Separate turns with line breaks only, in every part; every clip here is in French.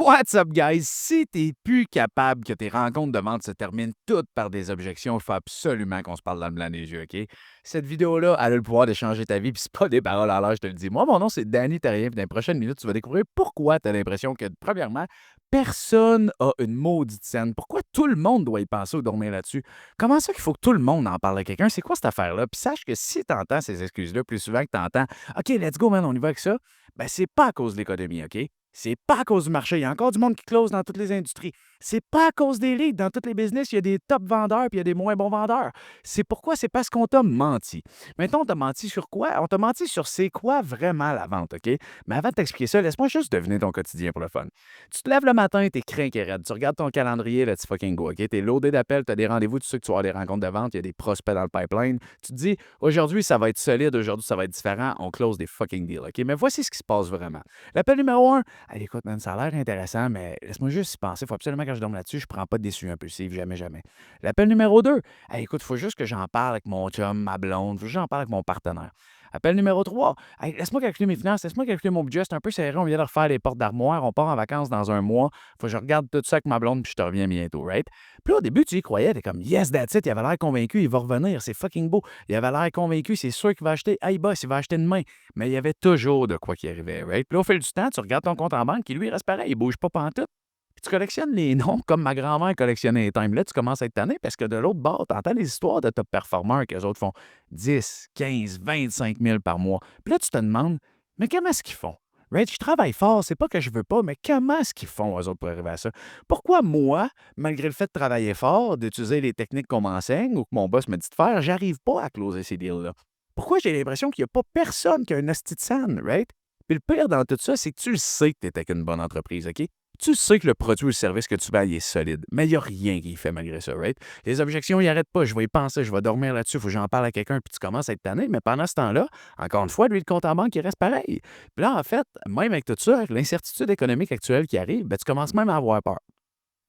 What's up, guys? Si t'es plus capable que tes rencontres de vente se terminent toutes par des objections, il faut absolument qu'on se parle dans le blanc des yeux, OK? Cette vidéo-là, elle a le pouvoir de changer ta vie, puis c'est pas des paroles à l'air, je te le dis. Moi, mon nom, c'est Danny Terrien, puis dans les prochaines minutes, tu vas découvrir pourquoi tu as l'impression que, premièrement, personne a une maudite scène. Pourquoi tout le monde doit y penser ou dormir là-dessus? Comment ça qu'il faut que tout le monde en parle à quelqu'un? C'est quoi cette affaire-là? Puis sache que si tu entends ces excuses-là plus souvent que tu entends OK, let's go, man, on y va avec ça, ben c'est pas à cause de l'économie, OK? C'est pas à cause du marché. Il y a encore du monde qui close dans toutes les industries. C'est pas à cause des leads. Dans tous les business, il y a des top vendeurs puis il y a des moins bons vendeurs. C'est pourquoi? C'est parce qu'on t'a menti. Maintenant, on t'a menti sur quoi? On t'a menti sur c'est quoi vraiment la vente, OK? Mais avant de t'expliquer ça, laisse-moi juste deviner ton quotidien pour le fun. Tu te lèves le matin, t'es craqué et raide. Tu regardes ton calendrier, là, tu fucking go, OK? T'es loadé d'appels, t'as des rendez-vous, tu sais que tu vas avoir des rencontres de vente, il y a des prospects dans le pipeline. Tu te dis, aujourd'hui, ça va être solide, aujourd'hui, ça va être différent, on close des fucking deals, OK? Mais voici ce qui se passe vraiment. L'appel numéro un, hey, écoute, man, ça a l'air intéressant, mais laisse-moi juste y penser. Il faut absolument que je dorme là-dessus. Je prends pas de décision impulsive, jamais, jamais. L'appel numéro 2, hey, écoute, il faut juste que j'en parle avec mon chum, ma blonde, faut que j'en parle avec mon partenaire. Appel numéro 3, hey, laisse-moi calculer mes finances, laisse-moi calculer mon budget. C'est un peu serré, on vient de refaire les portes d'armoire, on part en vacances dans un mois. Faut que je regarde tout ça avec ma blonde, puis je te reviens bientôt, right? Puis là, au début, tu y croyais, t'es comme, yes, that's it, il avait l'air convaincu, il va revenir, c'est fucking beau. Il avait l'air convaincu, c'est sûr qu'il va acheter. Hey, boss, il va acheter demain. Mais il y avait toujours de quoi qui arrivait, right? Puis là, au fil du temps, tu regardes ton compte en banque qui, lui, reste pareil, il bouge pas pantoute. Puis tu collectionnes les noms comme ma grand-mère collectionnait les times. Là, tu commences à être tanné parce que de l'autre bord, tu entends les histoires de top performers qu'eux autres font 10, 15, 25 000 par mois. Puis là, tu te demandes, mais comment est-ce qu'ils font? Right? Je travaille fort, c'est pas que je veux pas, mais comment est-ce qu'ils font, eux autres, pour arriver à ça? Pourquoi moi, malgré le fait de travailler fort, d'utiliser les techniques qu'on m'enseigne ou que mon boss me dit de faire, j'arrive pas à closer ces deals-là? Pourquoi j'ai l'impression qu'il n'y a pas personne qui a un hostie de scène, right? Puis le pire dans tout ça, c'est que tu le sais que tu es avec une bonne entreprise, OK? Tu sais que le produit ou le service que tu vends, il est solide, mais il n'y a rien qui fait malgré ça, right? Les objections, ils n'arrêtent pas. Je vais y penser, je vais dormir là-dessus, il faut que j'en parle à quelqu'un, puis tu commences à être tanné. Mais pendant ce temps-là, encore une fois, lui, le compte en banque, il reste pareil. Puis là, en fait, même avec tout ça, avec l'incertitude économique actuelle qui arrive, ben, tu commences même à avoir peur.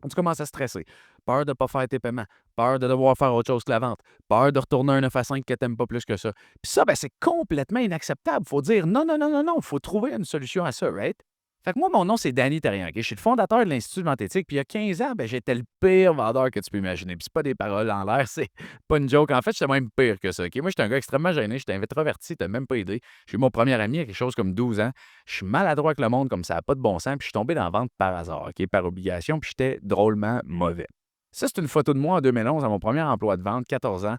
Tu commences à stresser. Peur de ne pas faire tes paiements. Peur de devoir faire autre chose que la vente. Peur de retourner un 9 à 5 que tu n'aimes pas plus que ça. Puis ça, ben, c'est complètement inacceptable. Il faut dire non, non, non, non, non. Il faut trouver une solution à ça, right? Fait que moi, mon nom, c'est Danny Terrien. OK? Je suis le fondateur de l'Institut de vente éthique. Puis il y a 15 ans, ben, j'étais le pire vendeur que tu peux imaginer. Puis c'est pas des paroles en l'air, c'est pas une joke. En fait, j'étais même pire que ça. OK? Moi, j'étais un gars extrêmement gêné. J'étais introverti. T'as même pas idée. J'ai eu mon premier ami à quelque chose comme 12 ans. Je suis maladroit avec le monde comme ça n'a pas de bon sens. Puis je suis tombé dans la vente par hasard, OK? Par obligation. Puis j'étais drôlement mauvais. Ça, c'est une photo de moi en 2011 à mon premier emploi de vente, 14 ans.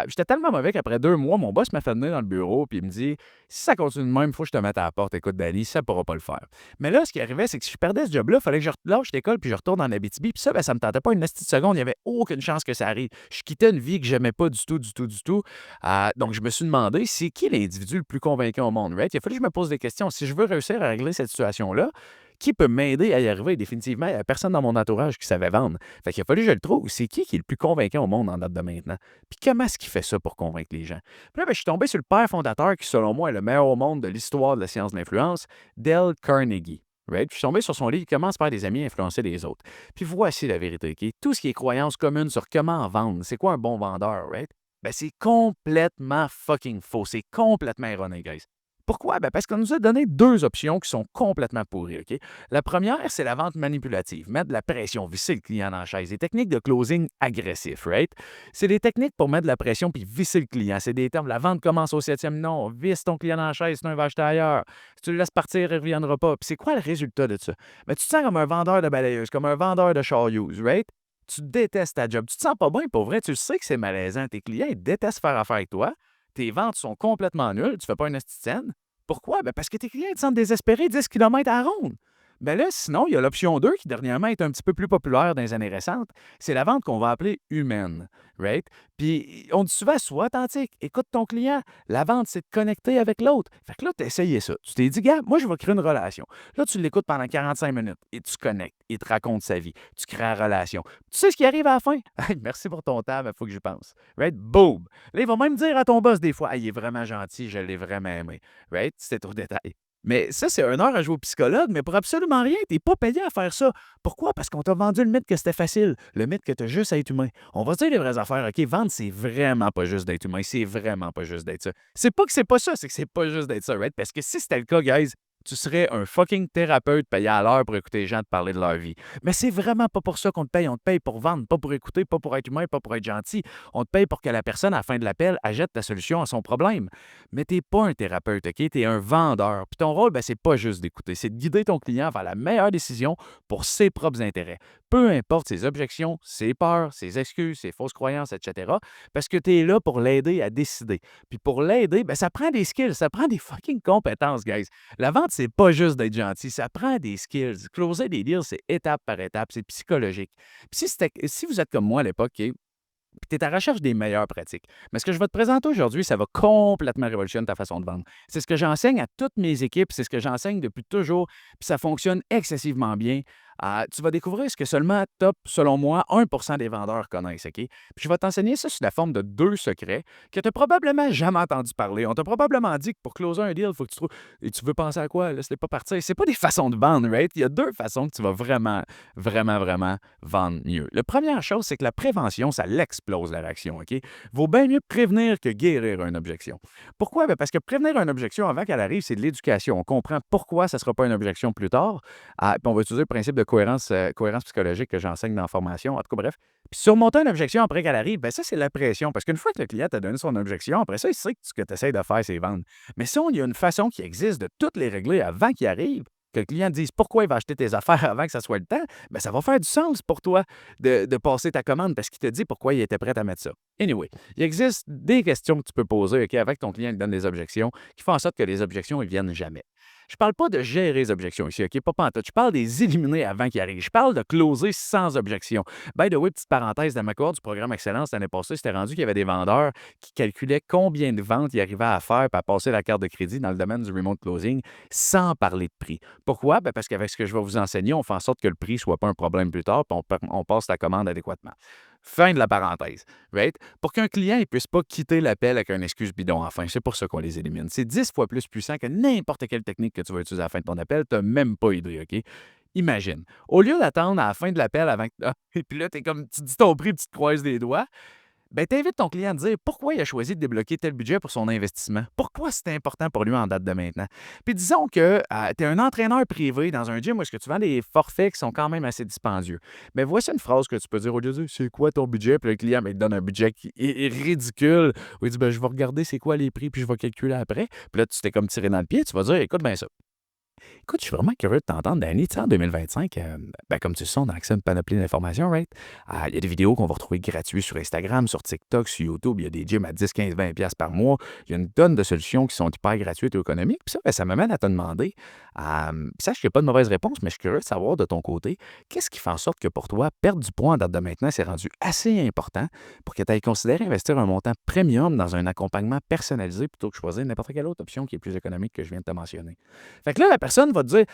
J'étais tellement mauvais qu'après 2 mois, mon boss m'a fait venir dans le bureau puis il me dit si ça continue de même, il faut que je te mette à la porte. Écoute, Danny, ça ne pourra pas le faire. Mais là, ce qui arrivait, c'est que si je perdais ce job-là, il fallait que je lâche l'école puis je retourne en Abitibi. Puis ça, ben, ça me tentait pas une petite seconde. Il n'y avait aucune chance que ça arrive. Je quittais une vie que j'aimais pas du tout, du tout, du tout. Donc, je me suis demandé c'est qui l'individu le plus convaincant au monde, right? Il a fallu que je me pose des questions. Si je veux réussir à régler cette situation-là, qui peut m'aider à y arriver? Définitivement, il n'y a personne dans mon entourage qui savait vendre. Fait qu'il a fallu que je le trouve. C'est qui est le plus convaincant au monde en date de maintenant? Puis comment est-ce qu'il fait ça pour convaincre les gens? Puis là, ben, je suis tombé sur le père fondateur qui, selon moi, est le meilleur au monde de l'histoire de la science de l'influence, Dale Carnegie. Right? Puis je suis tombé sur son livre Comment se faire des amis et influencer les autres. Puis voici la vérité. OK? Tout ce qui est croyance commune sur comment vendre, c'est quoi un bon vendeur, right? Ben, c'est complètement fucking faux. C'est complètement erroné, guys. Pourquoi? Ben parce qu'on nous a donné deux options qui sont complètement pourries. OK? La première, c'est la vente manipulative. Mettre de la pression, visser le client dans la chaise. Des techniques de closing agressif, right? C'est des techniques pour mettre de la pression puis visser le client. C'est des termes. La vente commence au 7e non. Visse ton client dans la chaise, sinon il va acheter ailleurs. Si tu le laisses partir, il ne reviendra pas. Puis c'est quoi le résultat de ça? Ben, tu te sens comme un vendeur de balayeuse, comme un vendeur de char use, right? Tu détestes ta job. Tu te sens pas bien, pour vrai. Tu sais que c'est malaisant. Tes clients, ils détestent faire affaire avec toi. Tes ventes sont complètement nulles. Tu fais pas une hostie de scène. Pourquoi? Ben parce que tes clients ils te sentent désespérés 10 km à la ronde. Ben là, sinon, il y a l'option 2 qui, dernièrement, est un petit peu plus populaire dans les années récentes. C'est la vente qu'on va appeler humaine, right? Puis, on dit souvent, sois authentique, écoute ton client. La vente, c'est de connecter avec l'autre. Fait que là, tu as essayé ça. Tu t'es dit, gars, moi, je vais créer une relation. Là, tu l'écoutes pendant 45 minutes et tu connectes. Il te raconte sa vie. Tu crées la relation. Tu sais ce qui arrive à la fin? Hey, merci pour ton temps, il faut que je pense. Right? Boom! Là, il va même dire à ton boss des fois, hey, il est vraiment gentil, je l'ai vraiment aimé. Right? C'est au détail. Mais ça, c'est 1 heure à jouer au psychologue, mais pour absolument rien, t'es pas payé à faire ça. Pourquoi? Parce qu'on t'a vendu le mythe que c'était facile, le mythe que t'as juste à être humain. On va se dire les vraies affaires, OK? Vendre, c'est vraiment pas juste d'être humain, c'est vraiment pas juste d'être ça. C'est pas que c'est pas ça, c'est que c'est pas juste d'être ça, right? Parce que si c'était le cas, guys, Tu serais un fucking thérapeute payé à l'heure pour écouter les gens te parler de leur vie. Mais c'est vraiment pas pour ça qu'on te paye. On te paye pour vendre, pas pour écouter, pas pour être humain, pas pour être gentil. On te paye pour que la personne, à la fin de l'appel, achète ta solution à son problème. Mais t'es pas un thérapeute, OK? T'es un vendeur. Puis ton rôle, c'est pas juste d'écouter, c'est de guider ton client vers la meilleure décision pour ses propres intérêts. Peu importe ses objections, ses peurs, ses excuses, ses fausses croyances, etc. Parce que tu es là pour l'aider à décider. Puis pour l'aider, ça prend des skills, ça prend des fucking compétences, guys. La vente, c'est pas juste d'être gentil, ça prend des skills. Closer des deals, c'est étape par étape, c'est psychologique. Puis si vous êtes comme moi à l'époque, OK, puis tu es à la recherche des meilleures pratiques. Mais ce que je vais te présenter aujourd'hui, ça va complètement révolutionner ta façon de vendre. C'est ce que j'enseigne à toutes mes équipes, c'est ce que j'enseigne depuis toujours, puis ça fonctionne excessivement bien. Tu vas découvrir ce que seulement top, selon moi, 1% des vendeurs connaissent, OK? Puis je vais t'enseigner ça sous la forme de 2 secrets que tu n'as probablement jamais entendu parler. On t'a probablement dit que pour closer un deal, il faut que tu trouves. Et tu veux penser à quoi? Laisse-les pas partir. C'est pas des façons de vendre, right? Il y a 2 façons que tu vas vraiment, vraiment, vraiment vendre mieux. La première chose, c'est que la prévention, ça l'explose la réaction, OK? Vaut bien mieux prévenir que guérir une objection. Pourquoi? Parce que prévenir une objection avant qu'elle arrive, c'est de l'éducation. On comprend pourquoi ça ne sera pas une objection plus tard. Puis on va utiliser le principe de cohérence psychologique que j'enseigne dans la formation. En tout cas, bref. Puis surmonter une objection après qu'elle arrive, ça, c'est la pression. Parce qu'une fois que le client t'a donné son objection, après ça, il sait que ce que tu essaies de faire, c'est vendre. Mais si il y a une façon qui existe de toutes les régler avant qu'il arrive, que le client te dise pourquoi il va acheter tes affaires avant que ça soit le temps, ça va faire du sens pour toi de passer ta commande parce qu'il te dit pourquoi il était prêt à mettre ça. Anyway, il existe des questions que tu peux poser, OK, avec ton client qui donne des objections, qui font en sorte que les objections ne viennent jamais. Je parle pas de gérer les objections ici, OK? Pas pantoute. Je parle des éliminer avant qu'ils arrivent. Je parle de closer sans objection. By the way, petite parenthèse, dans ma cohorte du programme Excellence l'année passée, c'était rendu qu'il y avait des vendeurs qui calculaient combien de ventes ils arrivaient à faire pour passer la carte de crédit dans le domaine du remote closing sans parler de prix. Pourquoi? Parce qu'avec ce que je vais vous enseigner, on fait en sorte que le prix ne soit pas un problème plus tard, puis on passe la commande adéquatement. Fin de la parenthèse. Right? Pour qu'un client ne puisse pas quitter l'appel avec une excuse bidon enfin, c'est pour ça qu'on les élimine. C'est 10 fois plus puissant que n'importe quelle technique que tu vas utiliser à la fin de ton appel. Tu n'as même pas idée, OK? Imagine, au lieu d'attendre à la fin de l'appel avant que. Et puis là, t'es comme, tu dis ton prix puis tu te croises les doigts. T'invites ton client à te dire pourquoi il a choisi de débloquer tel budget pour son investissement. Pourquoi c'est important pour lui en date de maintenant. Puis disons que tu es un entraîneur privé dans un gym où est-ce que tu vends des forfaits qui sont quand même assez dispendieux. Mais voici une phrase que tu peux dire au lieu de dire c'est quoi ton budget? Puis le client il te donne un budget qui est ridicule. Où il dit je vais regarder c'est quoi les prix puis je vais calculer après. Puis là, tu t'es comme tiré dans le pied, tu vas dire écoute bien ça. Écoute, je suis vraiment curieux de t'entendre, Danny. Tu sais, en 2025, comme tu le sais, on a accès à une panoplie d'informations, right? Il y a des vidéos qu'on va retrouver gratuites sur Instagram, sur TikTok, sur YouTube. Il y a des gyms à 10, 15, 20 piastres par mois. Il y a une tonne de solutions qui sont hyper gratuites et économiques. Puis ça, ça m'amène à te demander, sache qu'il n'y a pas de mauvaise réponse, mais je suis curieux de savoir de ton côté, qu'est-ce qui fait en sorte que pour toi, perdre du poids en date de maintenant, c'est rendu assez important pour que tu ailles considérer investir un montant premium dans un accompagnement personnalisé plutôt que choisir n'importe quelle autre option qui est plus économique que je viens de te mentionner. Fait que là, la personne va te dire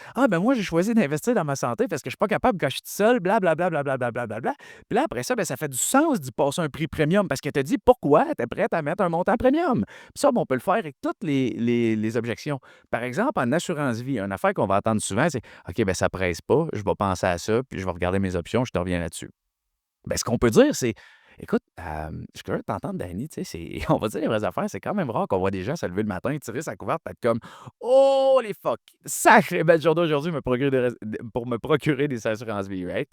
moi, j'ai choisi d'investir dans ma santé parce que je suis pas capable quand je suis tout seul, blablabla, blablabla, blablabla. Puis là, après ça, ça fait du sens d'y passer un prix premium parce que tu te dit pourquoi tu es prête à mettre un montant premium. Puis ça, on peut le faire avec toutes les objections. Par exemple, en assurance vie, une affaire qu'on va entendre souvent, c'est OK, ça presse pas, je vais penser à ça, puis je vais regarder mes options, je te reviens là-dessus. Ce qu'on peut dire, c'est écoute, je suis curieux de t'entendre, Danny, tu sais, on va dire les vraies affaires, c'est quand même rare qu'on voit des gens se lever le matin, tirer sa couverte, être comme oh les fuck! Sacrée belle journée aujourd'hui pour me procurer des assurances vie, right?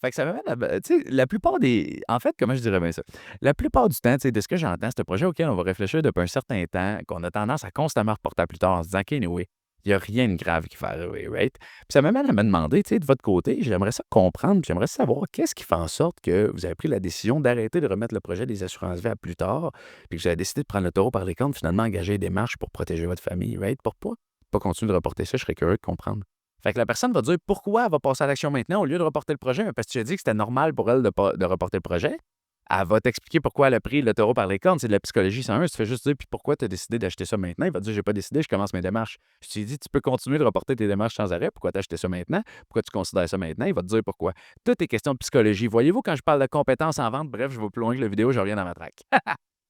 Fait que ça m'amène à. Tu sais, la plupart des. En fait, comment je dirais bien ça? La plupart du temps, tu sais, de ce que j'entends, c'est un projet auquel on va réfléchir depuis un certain temps, qu'on a tendance à constamment reporter à plus tard en se disant OK, anyway, il n'y a rien de grave qui va arriver, right? Puis ça m'amène à me demander, tu sais, de votre côté, j'aimerais ça comprendre, puis j'aimerais savoir qu'est-ce qui fait en sorte que vous avez pris la décision d'arrêter de remettre le projet des assurances vie à plus tard, puis que vous avez décidé de prendre le taureau par les cornes, finalement engager des démarches pour protéger votre famille, right? Pourquoi pas continuer de reporter ça? Je serais curieux de comprendre. Fait que la personne va dire pourquoi elle va passer à l'action maintenant au lieu de reporter le projet, parce que tu as dit que c'était normal pour elle de reporter le projet. Elle va t'expliquer pourquoi elle a pris le taureau par les cornes. C'est de la psychologie 101. Tu fais juste dire, puis pourquoi tu as décidé d'acheter ça maintenant? Il va te dire, j'ai pas décidé, je commence mes démarches. Je t'ai dit, tu peux continuer de reporter tes démarches sans arrêt. Pourquoi tu as acheté ça maintenant? Pourquoi tu considères ça maintenant? Il va te dire pourquoi. Tout est question de psychologie. Voyez-vous, quand je parle de compétences en vente, bref, je vais plus loin que la vidéo, je reviens dans ma traque.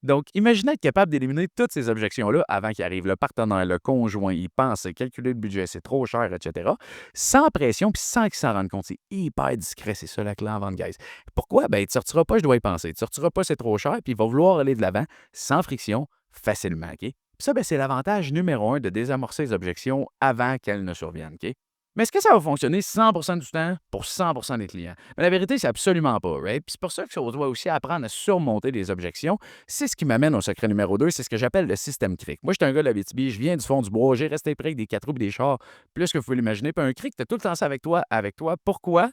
Donc, imaginez être capable d'éliminer toutes ces objections-là avant qu'il arrive le partenaire, le conjoint, il pense, calculer le budget, c'est trop cher, etc. Sans pression puis sans qu'il s'en rende compte. C'est hyper discret, c'est ça la clé en vente, guys. Pourquoi? Tu ne sortiras pas, je dois y penser. Tu ne sortiras pas, c'est trop cher, puis il va vouloir aller de l'avant sans friction, facilement, OK? Ça, ben, c'est l'avantage numéro un de désamorcer les objections avant qu'elles ne surviennent. OK? Mais est-ce que ça va fonctionner 100% du temps pour 100% des clients? Mais la vérité, c'est absolument pas, right? Puis c'est pour ça qu'on doit aussi apprendre à surmonter les objections. C'est ce qui m'amène au secret numéro 2, c'est ce que j'appelle le système cric. Moi, je suis un gars de l'Abitibi, je viens du fond du bois, j'ai resté près avec des 4 roues et des chars, plus que vous pouvez l'imaginer. Puis un cric, tu as tout le temps ça avec toi, avec toi. Pourquoi?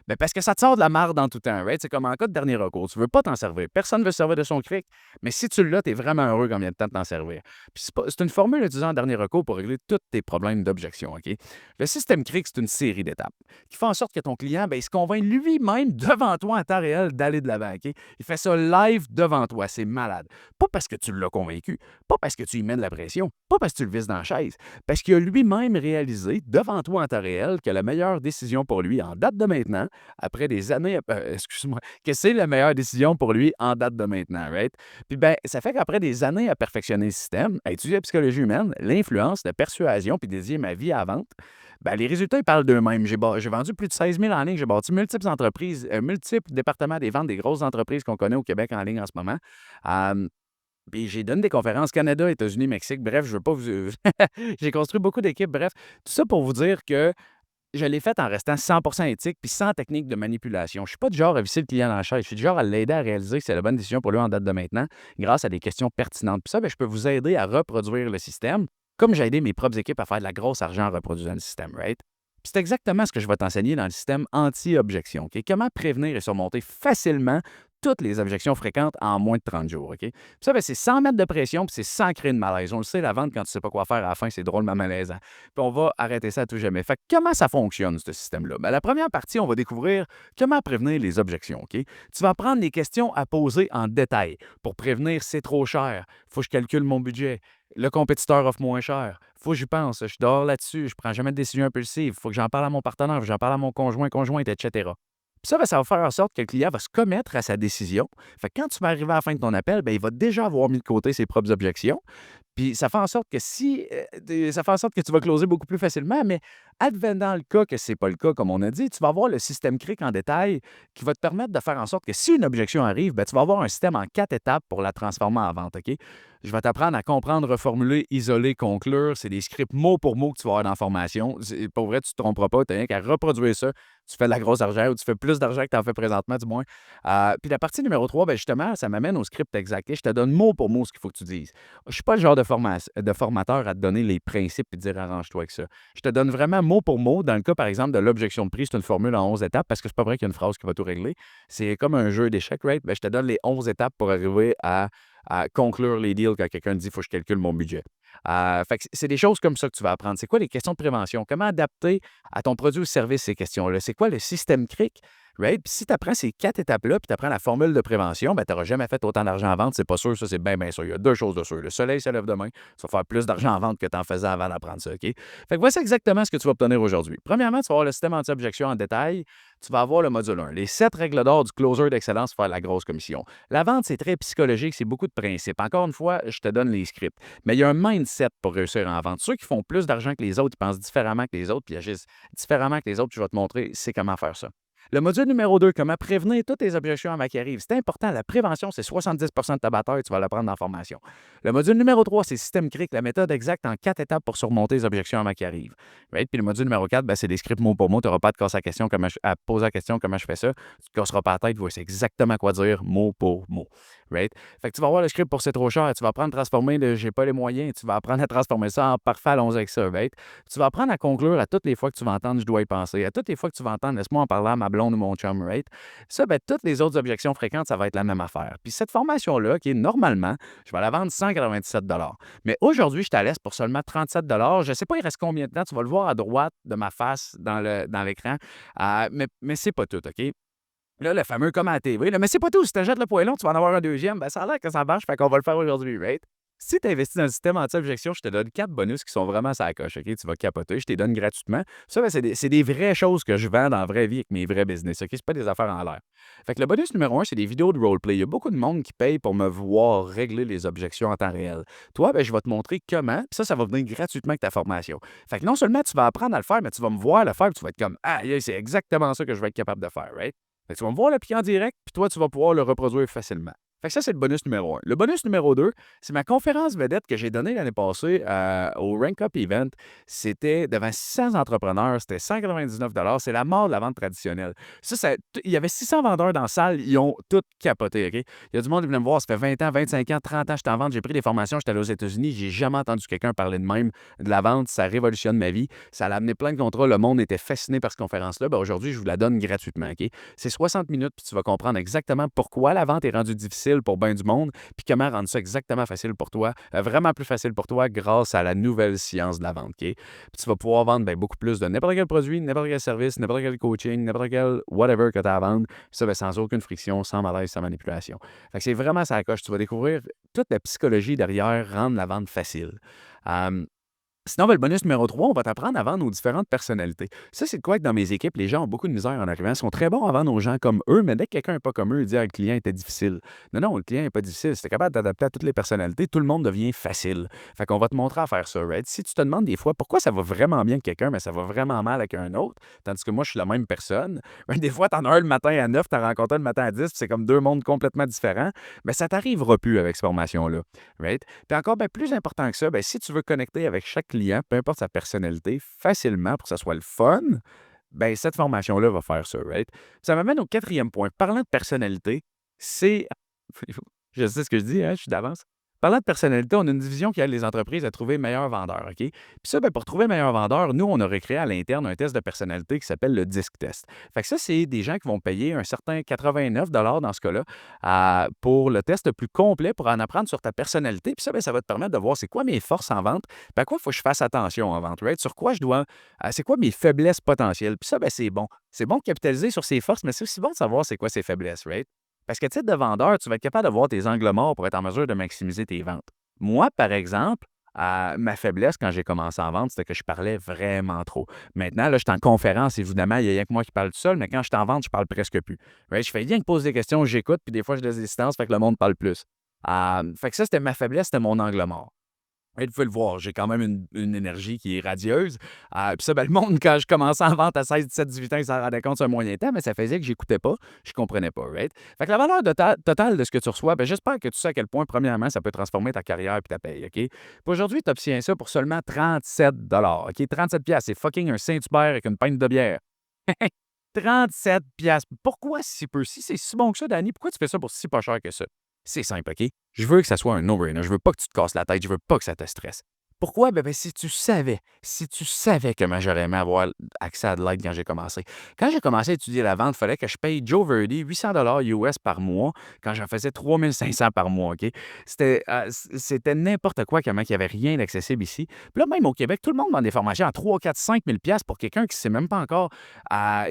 Ben parce que ça te sort de la marde en tout temps, right? C'est comme en cas de dernier recours. Tu veux pas t'en servir. Personne ne veut se servir de son cric, mais si tu l'as, tu es vraiment heureux combien de temps de t'en servir. Puis c'est une formule utilisée en dernier recours pour régler tous tes problèmes d'objection, OK? Le système cric, c'est une série d'étapes qui fait en sorte que ton client, ben, il se convainc lui-même devant toi en temps réel d'aller de l'avant. OK? Il fait ça live devant toi. C'est malade. Pas parce que tu l'as convaincu, pas parce que tu lui mets de la pression, pas parce que tu le vises dans la chaise, parce qu'il a lui-même réalisé devant toi en temps réel que la meilleure décision pour lui en date de maintenant, après des années, excuse-moi, que c'est la meilleure décision pour lui en date de maintenant, right? Puis ben, ça fait qu'après des années à perfectionner le système, à étudier la psychologie humaine, l'influence, la persuasion, puis dédier ma vie à la vente, ben, les résultats, ils parlent d'eux-mêmes. J'ai vendu plus de 16 000 en ligne. J'ai bâti multiples entreprises, multiples départements des ventes des grosses entreprises qu'on connaît au Québec en ligne en ce moment. Puis j'ai donné des conférences Canada, États-Unis, Mexique. Bref, je veux pas vous. J'ai construit beaucoup d'équipes. Bref, tout ça pour vous dire que je l'ai fait en restant 100% éthique puis sans technique de manipulation. Je suis pas du genre à visser le client dans la chaise. Je suis du genre à l'aider à réaliser que c'est la bonne décision pour lui en date de maintenant grâce à des questions pertinentes. Puis ça, ben, je peux vous aider à reproduire le système comme j'ai aidé mes propres équipes à faire de la grosse argent en reproduisant le système, right? Puis c'est exactement ce que je vais t'enseigner dans le système anti-objection. OK? Comment prévenir et surmonter facilement toutes les objections fréquentes en moins de 30 jours. OK? Puis ça, ben, c'est sans mettre de pression puis c'est sans créer de malaise. On le sait, la vente, quand tu ne sais pas quoi faire à la fin, c'est drôlement malaisant. Puis on va arrêter ça à tout jamais. Fait que comment ça fonctionne, ce système-là? Ben, la première partie, on va découvrir comment prévenir les objections. OK? Tu vas prendre les questions à poser en détail pour prévenir c'est trop cher, faut que je calcule mon budget, le compétiteur offre moins cher, faut que j'y pense, je dors là-dessus, je prends jamais de décision impulsive, faut que j'en parle à mon partenaire, faut que j'en parle à mon conjoint, conjointe, etc. Puis ça, ben, ça va faire en sorte que le client va se commettre à sa décision. Fait que quand tu vas arriver à la fin de ton appel, ben, il va déjà avoir mis de côté ses propres objections. Puis ça fait en sorte que ça fait en sorte que tu vas closer beaucoup plus facilement, mais advenant le cas que c'est pas le cas, comme on a dit, tu vas avoir le système cric en détail qui va te permettre de faire en sorte que si une objection arrive, ben, tu vas avoir un système en 4 étapes pour la transformer en vente, OK? Je vais t'apprendre à comprendre, reformuler, isoler, conclure. C'est des scripts mot pour mot que tu vas avoir dans la formation. Pour vrai, tu ne te tromperas pas. Tu n'as rien qu'à reproduire ça. Tu fais de la grosse argent ou tu fais plus d'argent que tu en fais présentement, du moins. Puis la partie numéro 3, ben justement, ça m'amène au script exact. Je te donne mot pour mot ce qu'il faut que tu dises. Je ne suis pas le genre de formateur à te donner les principes et te dire arrange-toi avec ça. Je te donne vraiment mot pour mot. Dans le cas, par exemple, de l'objection de prix, c'est une formule en 11 étapes parce que c'est pas vrai qu'il y a une phrase qui va tout régler. C'est comme un jeu d'échecs, right? Ben, je te donne les 11 étapes pour arriver à conclure les deals quand quelqu'un dit il faut que je calcule mon budget. Fait que c'est des choses comme ça que tu vas apprendre. C'est quoi les questions de prévention? Comment adapter à ton produit ou service ces questions-là? C'est quoi le système CRIC? Right? Puis si tu apprends ces 4 étapes-là, puis tu apprends la formule de prévention, ben, tu n'auras jamais fait autant d'argent en vente. C'est pas sûr, ça, c'est bien, bien sûr. Il y a deux choses de sûr. Le soleil se lève demain. Tu vas faire plus d'argent en vente que tu en faisais avant d'apprendre ça. OK? Fait que voici exactement ce que tu vas obtenir aujourd'hui. Premièrement, tu vas avoir le système anti-objection en détail. Tu vas avoir le module 1. Les 7 règles d'or du closer d'excellence pour faire la grosse commission. La vente, c'est très psychologique, c'est beaucoup de principes. Encore une fois, je te donne les scripts. Mais il y a un mindset pour réussir en vente. Ceux qui font plus d'argent que les autres, ils pensent différemment que les autres, puis ils agissent différemment que les autres. Puis je vais te montrer c'est comment faire ça. Le module numéro 2, comment prévenir toutes les objections avant qui arrivent. C'est important. La prévention, c'est 70 de ta bataille. Tu vas l'apprendre dans la formation. Le module numéro 3, c'est système CRIC, la méthode exacte en 4 étapes pour surmonter les objections avant qui arrivent. Right? Puis le module numéro 4, ben, c'est des scripts mot pour mot. Tu n'auras pas de casse à poser la question comment je fais ça. Tu ne te casseras pas la tête. Voici exactement quoi dire mot pour mot. Right? Fait que tu vas avoir le script pour c'est trop cher. Tu vas apprendre à transformer le j'ai pas les moyens. Tu vas apprendre à transformer ça en parfait, allons avec ça. Right? Tu vas apprendre à conclure à toutes les fois que tu vas entendre je dois y penser. À toutes les fois que tu vas entendre laisse-moi en parler à ma blonde ou mon chum. Right? Ça, ben, toutes les autres objections fréquentes, ça va être la même affaire. Puis cette formation-là, qui est normalement, je vais la vendre 197 mais aujourd'hui, je te la laisse pour seulement 37 je ne sais pas, il reste combien de temps. Tu vas le voir à droite de ma face dans l'écran. Mais c'est pas tout, OK? Là, le fameux comme à la TV, là, mais c'est pas tout. Si tu achètes le poêlon, tu vas en avoir un deuxième. Ben, ça a l'air que ça marche, fait qu'on va le faire aujourd'hui, right? Si tu investis dans le système anti-objection, je te donne 4 bonus qui sont vraiment à la coche, OK? Tu vas capoter, je te les donne gratuitement. Ça, ben, c'est des vraies choses que je vends dans la vraie vie avec mes vrais business, OK? C'est pas des affaires en l'air. Fait que le bonus numéro 1, c'est des vidéos de roleplay. Il y a beaucoup de monde qui paye pour me voir régler les objections en temps réel. Toi, ben, je vais te montrer comment, puis ça va venir gratuitement avec ta formation. Fait que non seulement tu vas apprendre à le faire, mais tu vas me voir le faire, puis tu vas être comme, ah, c'est exactement ça que je vais être capable de faire, right? Fait que tu vas me voir le pied en direct, puis toi, tu vas pouvoir le reproduire facilement. Fait que ça, c'est le bonus numéro un. Le bonus numéro 2, c'est ma conférence vedette que j'ai donnée l'année passée au Rank Up Event. C'était devant 600 entrepreneurs, c'était 199 c'est la mort de la vente traditionnelle. Il y avait 600 vendeurs dans la salle, ils ont tous capoté, OK? Il y a du monde qui venait me voir, ça fait 20 ans, 25 ans, 30 ans, j'étais en vente, j'ai pris des formations, j'étais allé aux États-Unis, j'ai jamais entendu quelqu'un parler de même de la vente, ça révolutionne ma vie, ça a amené plein de contrats, le monde était fasciné par cette conférence-là. Ben, aujourd'hui, je vous la donne gratuitement, OK? C'est 60 minutes, puis tu vas comprendre exactement pourquoi la vente est rendue difficile pour bien du monde, puis comment rendre ça exactement facile pour toi, vraiment plus facile pour toi grâce à la nouvelle science de la vente, OK? Puis tu vas pouvoir vendre beaucoup plus de n'importe quel produit, n'importe quel service, n'importe quel coaching, n'importe quel whatever que tu as à vendre, puis ça, sans aucune friction, sans malaise, sans manipulation. Fait que c'est vraiment ça la coche. Tu vas découvrir toute la psychologie derrière rendre la vente facile. Euh, Sinon, ben, le bonus numéro 3, on va t'apprendre à vendre aux différentes personnalités. Ça, c'est de quoi que dans mes équipes, les gens ont beaucoup de misère en arrivant. Ils sont très bons à vendre aux gens comme eux, mais dès que quelqu'un n'est pas comme eux, il dit ah, le client était difficile. Non, non, le client n'est pas difficile. Si tu es capable d'adapter à toutes les personnalités, tout le monde devient facile. Fait qu'on va te montrer à faire ça, right? Si tu te demandes des fois pourquoi ça va vraiment bien avec quelqu'un, mais ça va vraiment mal avec un autre, tandis que moi, je suis la même personne, ben, des fois, tu en as un le matin à 9, tu as rencontré un le matin à 10, puis c'est comme deux mondes complètement différents, mais ça t'arrivera plus avec cette formation-là, right? Puis encore, ben, plus important que ça, ben, si tu veux connecter avec chaque client, peu importe sa personnalité, facilement pour que ça soit le fun, ben, cette formation-là va faire ça, right? Ça m'amène au quatrième point. Parlant de personnalité, c'est. Je sais ce que je dis, hein, je suis d'avance. Parlant de personnalité, on a une division qui aide les entreprises à trouver meilleurs vendeurs, OK? Puis ça, ben, pour trouver meilleur vendeur, nous, on a recréé à l'interne un test de personnalité qui s'appelle le DISC test. Fait que ça, c'est des gens qui vont payer un certain 89 dans ce cas-là pour le test le plus complet pour en apprendre sur ta personnalité. Puis ça, ben, ça va te permettre de voir c'est quoi mes forces en vente, puis à quoi il faut que je fasse attention en vente, right? Sur quoi je dois. C'est quoi mes faiblesses potentielles. Puis ça, ben, c'est bon. C'est bon de capitaliser sur ses forces, mais c'est aussi bon de savoir c'est quoi ses faiblesses, right? Parce que titre de vendeur, tu vas être capable de voir tes angles morts pour être en mesure de maximiser tes ventes. Moi, par exemple, ma faiblesse quand j'ai commencé en vente, c'était que je parlais vraiment trop. Maintenant, là, je suis en conférence, évidemment, il n'y a rien que moi qui parle tout seul, mais quand je suis en vente, je parle presque plus. Right? Je fais rien que poser des questions, j'écoute, puis des fois, je laisse des silences, fait que le monde parle plus. Fait que ça, c'était ma faiblesse, c'était mon angle mort. Et vous pouvez le voir, j'ai quand même une énergie qui est radieuse. Puis ça, ben, le monde, quand je commençais en vente à 16, 17, 18 ans, ils s'en rendaient compte sur un moyen temps, mais ça faisait que j'écoutais pas, je comprenais pas, right? Fait que la valeur totale de ce que tu reçois, ben, j'espère que tu sais à quel point, premièrement, ça peut transformer ta carrière et ta paye, OK? Puis aujourd'hui, tu obtiens ça pour seulement 37 OK? 37 c'est fucking un Saint-Hubert avec une pinte de bière. 37 Pourquoi si peu? Si c'est si bon que ça, Danny, pourquoi tu fais ça pour si pas cher que ça? C'est simple, OK? Je veux que ça soit un no-brainer. Je veux pas que tu te casses la tête. Je veux pas que ça te stresse. Pourquoi? Ben, si tu savais comment j'aurais aimé avoir accès à de l'aide quand j'ai commencé. Quand j'ai commencé à étudier la vente, il fallait que je paye Joe Verdi 800 US par mois quand j'en faisais 3500 par mois, OK? C'était n'importe quoi, comment il n'y avait rien d'accessible ici. Puis là, même au Québec, tout le monde vend des formations à 3, 4, 5 000 pour quelqu'un qui sait même pas encore,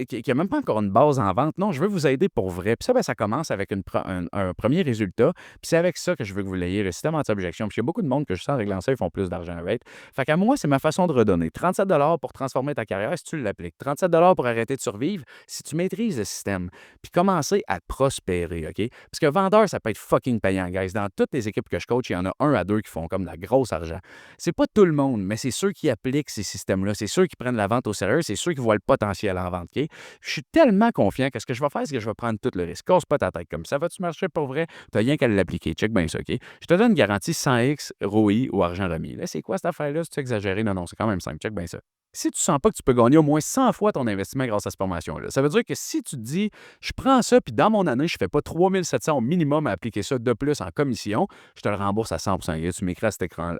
qui a même pas encore une base en vente. Non, je veux vous aider pour vrai. Puis ça, ben, ça commence avec un premier résultat. Puis c'est avec ça que je veux que vous l'ayez. Le système anti-objection. Puis il y a beaucoup de monde que je sens réglant ça, ils font plus d'argent, right? Fait qu'à moi, c'est ma façon de redonner. 37 pour transformer ta carrière si tu l'appliques. 37 pour arrêter de survivre si tu maîtrises le système. Puis commencer à prospérer, OK? Parce que vendeur, ça peut être fucking payant, guys. Dans toutes les équipes que je coach, il y en a un à deux qui font comme de la grosse argent. C'est pas tout le monde, mais c'est ceux qui appliquent ces systèmes-là. C'est ceux qui prennent la vente au sérieux. C'est ceux qui voient le potentiel en vente, OK? Je suis tellement confiant que ce que je vais faire, c'est que je vais prendre tout le risque. Casse pas ta tête comme ça. Va-tu marcher pour vrai? T'as rien qu'à l'appliquer. Check bien ça, OK? Je te donne une garantie 100x, ROI ou argent remis. Là, c'est quoi cette affaire-là? C'est exagéré? Non, non, c'est quand même simple. Check bien ça. Si tu sens pas que tu peux gagner au moins 100 fois ton investissement grâce à cette formation-là, ça veut dire que si tu te dis, je prends ça, puis dans mon année, je fais pas 3700 au minimum à appliquer ça de plus en commission, je te le rembourse à 100%. Et tu m'écris à cet écran,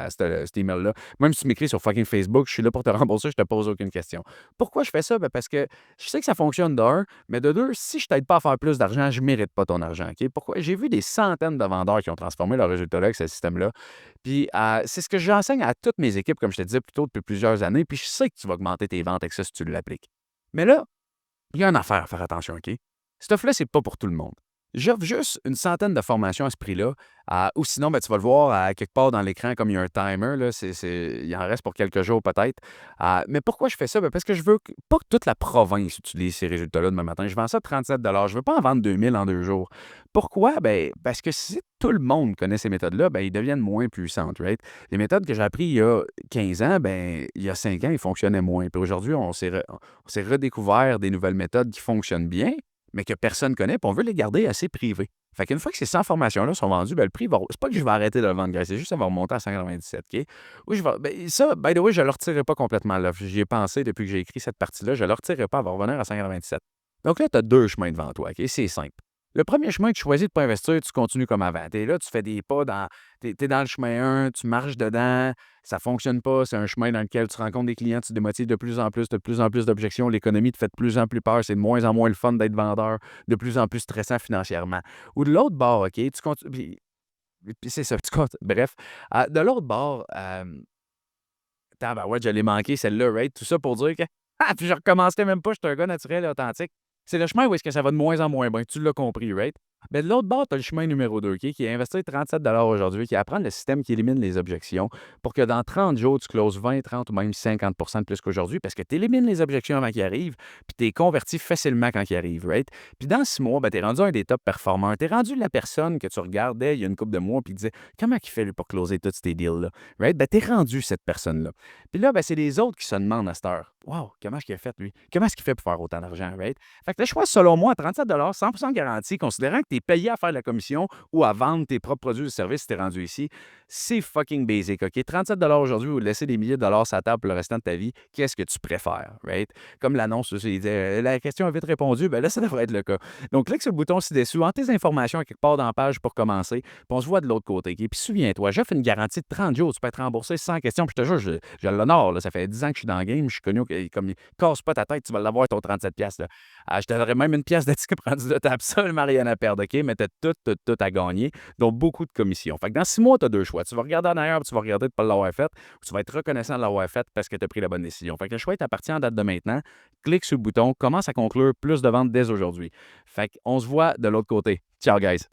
cet email-là. Même si tu m'écris sur fucking Facebook, je suis là pour te rembourser, je te pose aucune question. Pourquoi je fais ça? Ben parce que je sais que ça fonctionne d'un, mais de deux, si je t'aide pas à faire plus d'argent, je mérite pas ton argent. OK? Pourquoi? J'ai vu des centaines de vendeurs qui ont transformé leur résultat là avec ce système-là. Puis c'est ce que j'enseigne à toutes mes équipes, comme je te disais plus tôt, depuis plusieurs années. Puis je sais que tu vas augmenter tes ventes avec ça si tu l'appliques. Mais là, il y a une affaire à faire attention, OK? Cette offre-là, c'est pas pour tout le monde. J'offre juste une centaine de formations à ce prix-là. Ou sinon, ben, tu vas le voir quelque part dans l'écran, comme il y a un timer. Là, il en reste pour quelques jours peut-être. Mais pourquoi je fais ça? Ben, parce que je veux pas que toute la province utilise ces résultats-là demain matin. Je vends ça à 37 Je ne veux pas en vendre 2000 en 2 jours. Pourquoi? Ben, parce que si tout le monde connaît ces méthodes-là, ben, ils deviennent moins puissantes. Right? Les méthodes que j'ai apprises il y a 15 ans, ben, il y a 5 ans, ils fonctionnaient moins. Puis aujourd'hui, on s'est redécouvert des nouvelles méthodes qui fonctionnent bien. mais que personne connaît, puis on veut les garder assez privés. Fait qu'une fois que ces 100 formations-là sont vendues, ben, le prix va. C'est pas que je vais arrêter de le vendre, guys, c'est juste que ça va remonter à 197, OK? Oui, ça, by the way, je ne le retirerai pas complètement là. J'y ai pensé depuis que j'ai écrit cette partie-là, je ne le retirerai pas, elle va revenir à 197. Donc là, tu as deux chemins devant toi, OK? C'est simple. Le premier chemin, tu choisis de ne pas investir, tu continues comme avant. Tu es là, tu fais des pas dans. Tu es dans le chemin 1, tu marches dedans, ça ne fonctionne pas, c'est un chemin dans lequel tu rencontres des clients, tu te démotives de plus en plus, tu as de plus en plus d'objections, l'économie te fait de plus en plus peur, c'est de moins en moins le fun d'être vendeur, de plus en plus stressant financièrement. Ou de l'autre bord, OK, tu continues. Puis c'est ça, tu continues. Bref, de l'autre bord, tabarouette, je l'ai manqué, celle-là, right? Tout ça pour dire que. Ah, puis je recommencerai même pas, je suis un gars naturel et authentique. C'est le chemin où est-ce que ça va de moins en moins bien. Tu l'as compris, right? Mais de l'autre bord, tu as le chemin numéro 2, OK, qui est investir 37 aujourd'hui, qui est apprendre le système qui élimine les objections pour que dans 30 jours, tu closes 20, 30 ou même 50 de plus qu'aujourd'hui parce que tu élimines les objections avant qu'ils arrivent, puis tu es converti facilement quand ils arrivent, right? Puis dans 6 mois, ben, tu es rendu un des top performeurs. Tu es rendu la personne que tu regardais il y a une couple de mois puis tu disais comment il fait lui, pour closer tous ces deals-là, right? Ben, tu es rendu cette personne-là. Puis là, ben, c'est les autres qui se demandent à cette heure. Wow, comment est-ce qu'il a fait, lui? Comment est-ce qu'il fait pour faire autant d'argent, right? Fait que le choix, selon moi, à 37 100 garanti, considérant que tu es payé à faire la commission ou à vendre tes propres produits ou services si tu es rendu ici, c'est fucking basic, OK? 37 aujourd'hui ou laisser des milliers de dollars sur la table pour le restant de ta vie, qu'est-ce que tu préfères, right? Comme l'annonce, il disait, la question est vite répondue, ben là, ça devrait être le cas. Donc, clique sur le bouton ci-dessous, entre tes informations à quelque part dans la page pour commencer, puis on se voit de l'autre côté, OK? Puis souviens-toi, j'offre une garantie de 30 jours, tu peux être remboursé sans question, puis je te jure, je l'honore, là, ça fait 10 ans que je suis dans le game, je suis connu comme, casse pas ta tête, tu vas l'avoir ton 37 pièces. Je te donnerais même une pièce de ticket rendu là, t'as absolument rien à perdre, OK? Mais t'as tout à gagner, donc beaucoup de commissions. Fait que dans 6 mois, tu as deux choix. Tu vas regarder en arrière, puis tu vas regarder de ne pas l'avoir fait, ou tu vas être reconnaissant de l'avoir fait parce que tu as pris la bonne décision. Fait que le choix t'appartient en date de maintenant. Clique sur le bouton, commence à conclure plus de ventes dès aujourd'hui. Fait qu'on se voit de l'autre côté. Ciao, guys!